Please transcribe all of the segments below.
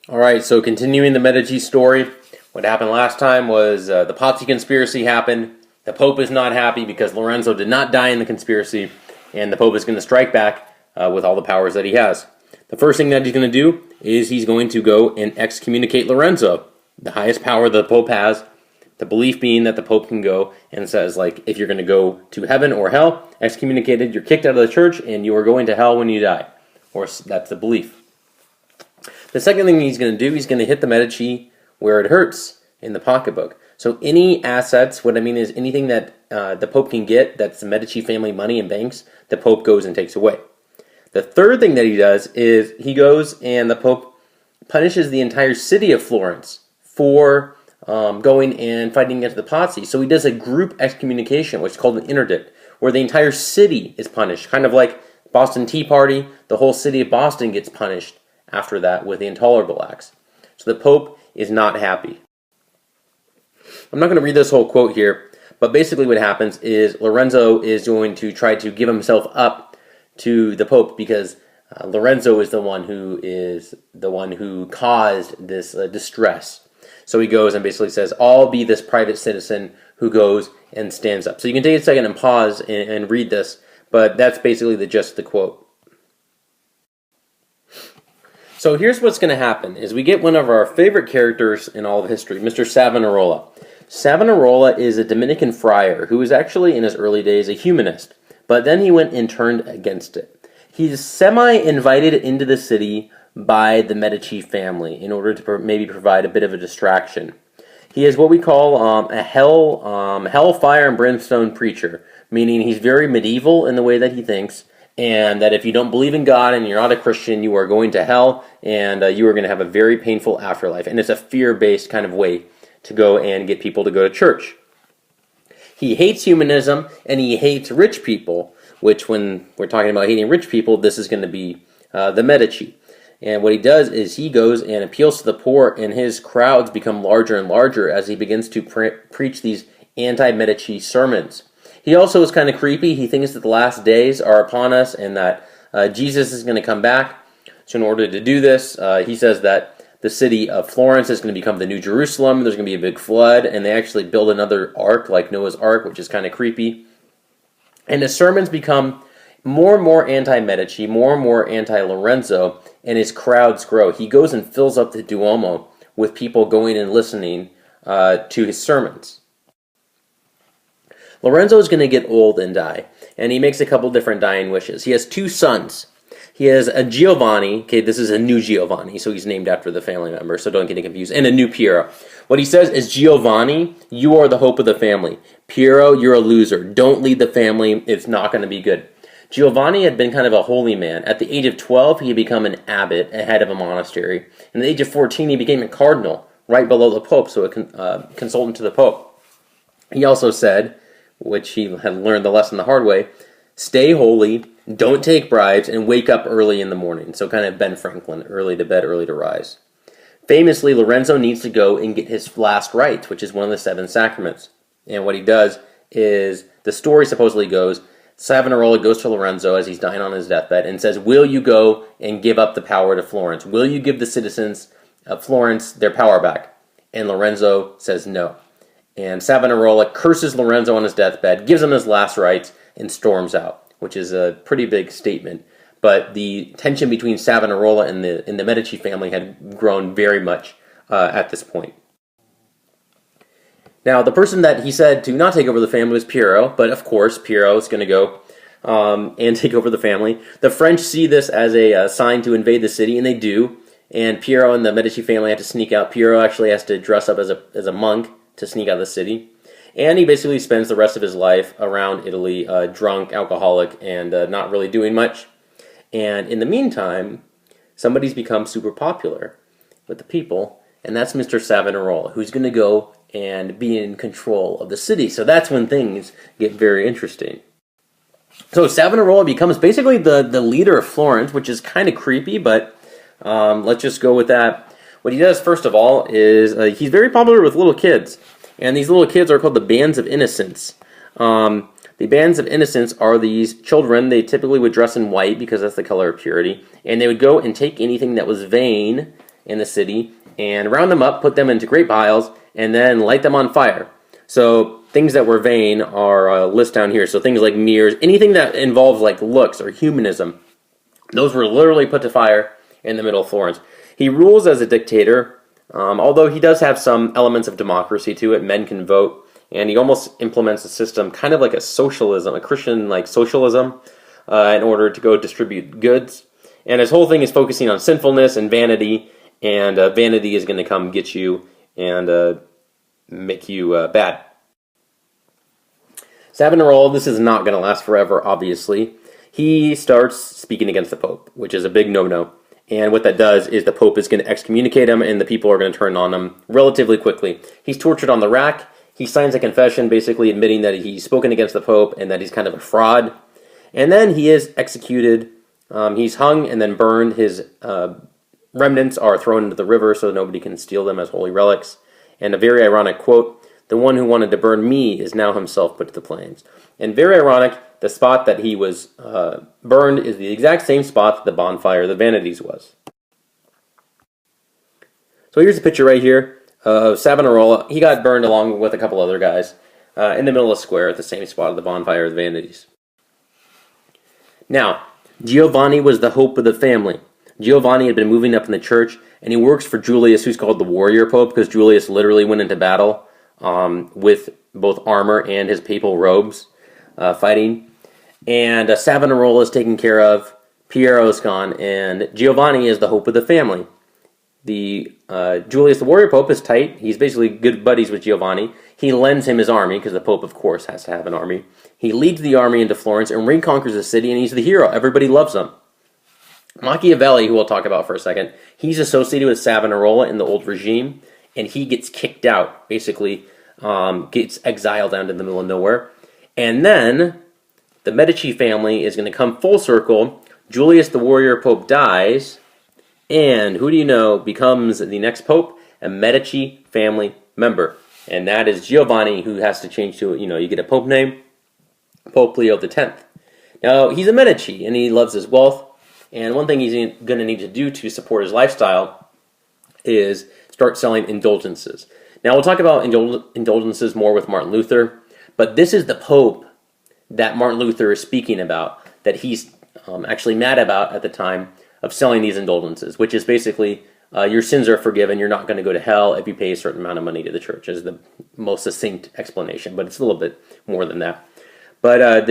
All right, so continuing the Medici story, what happened last time was the Pazzi conspiracy happened. The Pope is not happy because Lorenzo did not die in the conspiracy, and the Pope is going to strike back with all the powers that he has. The first thing that he's going to do is he's going to go and excommunicate Lorenzo, the highest power the Pope has. The belief being that the Pope can go and says, like, if you're going to go to heaven or hell, excommunicated, you're kicked out of the church, and you are going to hell when you die. Or that's the belief. The second thing he's going to do, he's going to hit the Medici where it hurts, in the pocketbook. So any assets, what I mean is anything that the Pope can get, that's the Medici family money in banks, the Pope goes and takes away. The third thing that he does is he goes and the Pope punishes the entire city of Florence for going and fighting against the Pazzi. So he does a group excommunication, which is called an interdict, where the entire city is punished, kind of like Boston Tea Party. The whole city of Boston gets punished after that with the intolerable acts. So the Pope is not happy. I'm not going to read this whole quote here, but basically what happens is Lorenzo is going to try to give himself up to the Pope because Lorenzo is the one who caused this distress. So he goes and basically says, I'll be this private citizen who goes and stands up. So you can take a second and pause and read this, but that's basically the gist of the quote. So here's what's going to happen, is we get one of our favorite characters in all of history, Mr. Savonarola. Savonarola is a Dominican friar who was actually in his early days a humanist, but then he went and turned against it. He's semi-invited into the city by the Medici family in order to maybe provide a bit of a distraction. He is what we call a hellfire and brimstone preacher, meaning he's very medieval in the way that he thinks, and that if you don't believe in God and you're not a Christian, you are going to hell, and you are going to have a very painful afterlife. And it's a fear-based kind of way to go and get people to go to church. He hates humanism, and he hates rich people, which when we're talking about hating rich people, this is going to be the Medici. And what he does is he goes and appeals to the poor, and his crowds become larger and larger as he begins to preach these anti-Medici sermons. He also is kind of creepy. He thinks that the last days are upon us and that Jesus is going to come back. So in order to do this, he says that the city of Florence is going to become the New Jerusalem. There's going to be a big flood, and they actually build another ark like Noah's Ark, which is kind of creepy. And his sermons become more and more anti-Medici, more and more anti-Lorenzo, and his crowds grow. He goes and fills up the Duomo with people going and listening to his sermons. Lorenzo is going to get old and die, and he makes a couple different dying wishes. He has two sons. He has a Giovanni. Okay, this is a new Giovanni, so he's named after the family member, so don't get confused. And a new Piero. What he says is, Giovanni, you are the hope of the family. Piero, you're a loser. Don't lead the family. It's not going to be good. Giovanni had been kind of a holy man. At the age of 12, he had become an abbot, a head of a monastery. And at the age of 14, he became a cardinal, right below the Pope, so a consultant to the Pope. He also said, which he had learned the lesson the hard way, stay holy, don't take bribes, and wake up early in the morning. So kind of Ben Franklin, early to bed, early to rise. Famously, Lorenzo needs to go and get his last rites, which is one of the 7 sacraments. And what he does is, the story supposedly goes, Savonarola goes to Lorenzo as he's dying on his deathbed and says, will you go and give up the power to Florence? Will you give the citizens of Florence their power back? And Lorenzo says no. And Savonarola curses Lorenzo on his deathbed, gives him his last rites, and storms out, which is a pretty big statement. But the tension between Savonarola and the Medici family had grown very much at this point. Now, the person that he said to not take over the family was Piero, but of course, Piero is going to go and take over the family. The French see this as a sign to invade the city, and they do. And Piero and the Medici family have to sneak out. Piero actually has to dress up as a monk to sneak out of the city. And he basically spends the rest of his life around Italy, drunk, alcoholic, and not really doing much. And in the meantime, somebody's become super popular with the people, and that's Mr. Savonarola, who's going to go and be in control of the city. So that's when things get very interesting. So Savonarola becomes basically the leader of Florence, which is kind of creepy, but let's just go with that. What he does, first of all, is he's very popular with little kids. And these little kids are called the Bands of Innocence. The Bands of Innocence are these children. They typically would dress in white because that's the color of purity. And they would go and take anything that was vain in the city and round them up, put them into great piles, and then light them on fire. So things that were vain are listed down here. So things like mirrors, anything that involves like looks or humanism, those were literally put to fire in the middle of Florence. He rules as a dictator, although he does have some elements of democracy to it. Men can vote, and he almost implements a system kind of like a socialism, a Christian like socialism, in order to go distribute goods. And his whole thing is focusing on sinfulness and vanity, and vanity is going to come get you and make you bad. Savonarola, this is not going to last forever, obviously. He starts speaking against the Pope, which is a big no-no. And what that does is the Pope is going to excommunicate him, and the people are going to turn on him relatively quickly. He's tortured on the rack. He signs a confession basically admitting that he's spoken against the Pope and that he's kind of a fraud. And then he is executed. He's hung and then burned. His remnants are thrown into the river so nobody can steal them as holy relics. And a very ironic quote, "The one who wanted to burn me is now himself put to the flames." And very ironic, the spot that he was burned is the exact same spot that the bonfire of the Vanities was. So here's a picture right here of Savonarola. He got burned along with a couple other guys in the middle of the square at the same spot of the bonfire of the Vanities. Now, Giovanni was the hope of the family. Giovanni had been moving up in the church, and he works for Julius, who's called the warrior pope, because Julius literally went into battle with both armor and his papal robes, fighting. And Savonarola is taken care of, Piero is gone, and Giovanni is the hope of the family. The Julius, the warrior pope, is tight. He's basically good buddies with Giovanni. He lends him his army, because the pope, of course, has to have an army. He leads the army into Florence and reconquers the city, and he's the hero. Everybody loves him. Machiavelli, who we'll talk about for a second, he's associated with Savonarola in the old regime, and he gets kicked out, basically gets exiled down to the middle of nowhere. And then the Medici family is going to come full circle. Julius, the warrior pope, dies, and who do you know becomes the next pope? A Medici family member. And that is Giovanni, who has to change to, you get a pope name, Pope Leo X. Now, he's a Medici, and he loves his wealth. And one thing he's going to need to do to support his lifestyle is start selling indulgences. Now, we'll talk about indulgences more with Martin Luther, but this is the Pope that Martin Luther is speaking about, that he's actually mad about at the time of selling these indulgences, which is basically your sins are forgiven, you're not going to go to hell if you pay a certain amount of money to the church, is the most succinct explanation, but it's a little bit more than that. But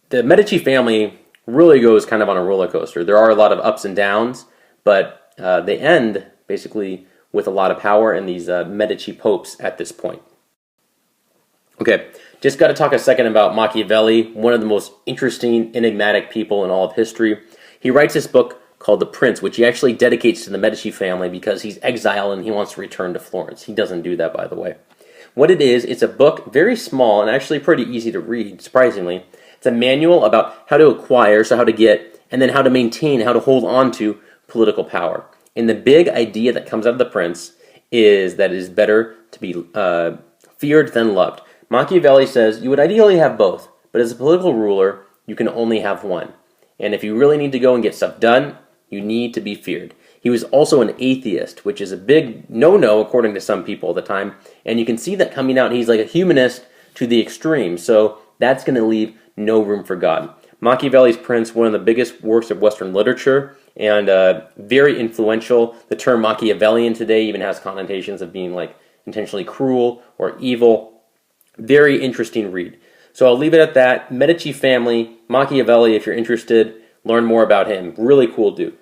the Medici family really goes kind of on a roller coaster. There are a lot of ups and downs, but they end basically with a lot of power in these Medici popes at this point. Okay, just got to talk a second about Machiavelli, one of the most interesting, enigmatic people in all of history. He writes this book called The Prince, which he actually dedicates to the Medici family because he's exiled and he wants to return to Florence. He doesn't do that, by the way. What it is, it's a book, very small and actually pretty easy to read, surprisingly. It's a manual about how to acquire, so how to get, and then how to maintain, how to hold on to political power. And the big idea that comes out of The Prince is that it is better to be feared than loved. Machiavelli says you would ideally have both, but as a political ruler, you can only have one. And if you really need to go and get stuff done, you need to be feared. He was also an atheist, which is a big no-no according to some people at the time. And you can see that coming out. He's like a humanist to the extreme. So that's going to leave no room for God. Machiavelli's Prince, one of the biggest works of Western literature, and very influential. The term Machiavellian today even has connotations of being like intentionally cruel or evil. Very interesting read. So I'll leave it at that. Medici family, Machiavelli, if you're interested, learn more about him. Really cool dude.